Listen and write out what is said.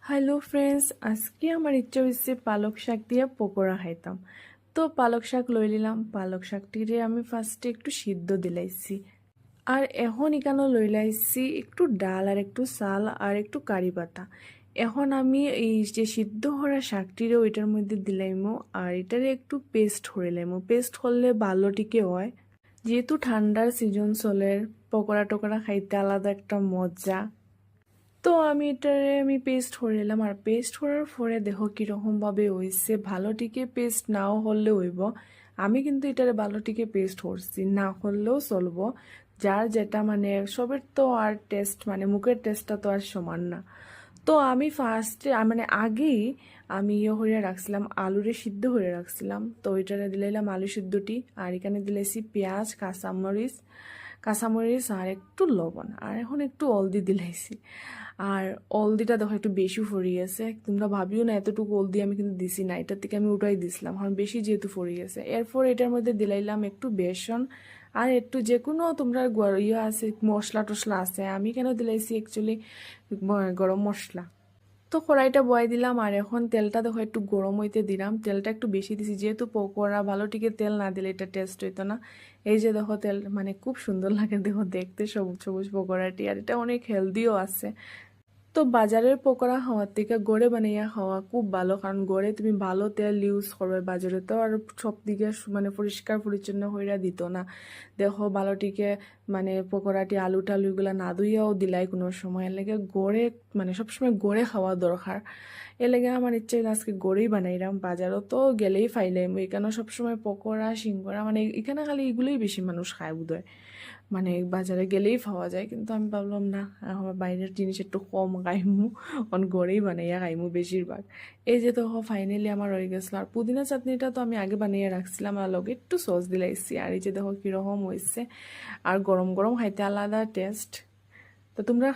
Hello friends, আজকে আমার ইচ্ছা হয়েছে পালক শাক দিয়ে পকোড়া খাইতাম। তো পালক শাক লই নিলাম। পালক শাকটিরে আমি ফার্স্টে একটু সিদ্ধ দিলাইছি। আর এখন এখানে লই লাইছি একটু ডাল আর একটু চাল আর একটু কারি পাতা। এখন আমি এই যে সিদ্ধ করা শাকটিরে ওইটার মধ্যে দিলাইমো আর এটারে একটু পেস্ট করে লাইমো। পেস্ট করলে ভালো টিকে হয়, যেহেতু ঠান্ডার সিজন চলে। পকোড়া টকোড়া খাইতে আলাদা একটা মজা। তো আমি পেস্ট করে নিলাম আর পেস্ট করার পরে দেখো কিরকম ভাবে হইছে। ভালো টিকে পেস্ট নাও হলে হইব। আমি কিন্তু এটারে ভালো টিকে পেস্ট করছি, না হলেও চলবো। যার যেটা মানে সবের তো আর টেস্ট মানে মুখের টেস্টটা তো আর সমান না। তো আমি ফার্স্টে মানে আগেই আমি হয়ে রাখছিলাম, আলুরে সিদ্ধ হয়ে রাখছিলাম। তো ওইটারে দিলাম আলু সিদ্ধটি, আর এখানে দিলেছি পেঁয়াজ, কাঁচামরিচ আর একটু লবণ, আর এখন একটু হলদি দিলাইছি। আর হলদিটা দেখো একটু বেশি ফরি গেছে। তোমরা ভাবিও না এতটুকু হলদি আমি কিন্তু দিছি না, এটার থেকে আমি উঠাই দিছিলাম কারণ বেশি যেহেতু ফরি গেছে। এরপর এটার মধ্যে দিলাইলাম একটু বেসন আর একটু যে কোনো তোমরা ইয়ে আছে মশলা টশলা আছে। আমি কেন দিলাইছি অ্যাকচুয়ালি গরম মশলা। তো কড়াইটা বয়াই দিলাম আর এখন তেলটা দেখো একটু গরম হইতে দিলাম। তেলটা একটু বেশি দিছি, যেহেতু পকোড়া ভালো টিকে তেল না দিলে এটা টেস্ট হইতো না। এই যে দেখো তেল মানে খুব সুন্দর লাগে দেখো দেখতে, সবুজ সবুজ পকোড়াটি, আর এটা অনেক হেলদিও আছে। তো বাজারের পকোড়া খাওয়ার থেকে গড়ে বানাইয়া খাওয়া খুব ভালো, কারণ গড়ে তুমি ভালো তেল ইউজ করবে। বাজারে তো আর সব দিকে মানে পরিষ্কার পরিচ্ছন্ন হইয়া দিত না। দেখো ভালো টিকে মানে পকোড়াটি আলু টালুগুলা না ধুইয়াও দিলাই কোনো সময়। এর লেগে গড়ে মানে সবসময় গড়ে খাওয়া দরকার। এর লেগে আমার ইচ্ছে আজকে গড়েই বানাইলাম। বাজারও তো গেলেই ফাইলাম, এখানে সবসময় পকোড়া সিঙ্গড়া মানে এখানে খালি এগুলোই বেশি মানুষ খায় বোধহয়। মানে বাজারে গেলেই পাওয়া যায়, কিন্তু আমি ভাবলাম না, আমার বাইরের জিনিস একটু কম খাইমু, অন ঘরেই বানাইয়া খাইমু বেশিরভাগ। এই যে তো ফাইনালি আমার হয়ে গেছিল। আর পুদিনা চাটনিটা তো আমি আগে বানিয়ে রাখছিলাম, আর লগে একটু সস দিলাইছি। আর এই যে দেখো কিরকম হয়েছে। আর গরম গরম খাইতে আলাদা টেস্ট। তো তোমরা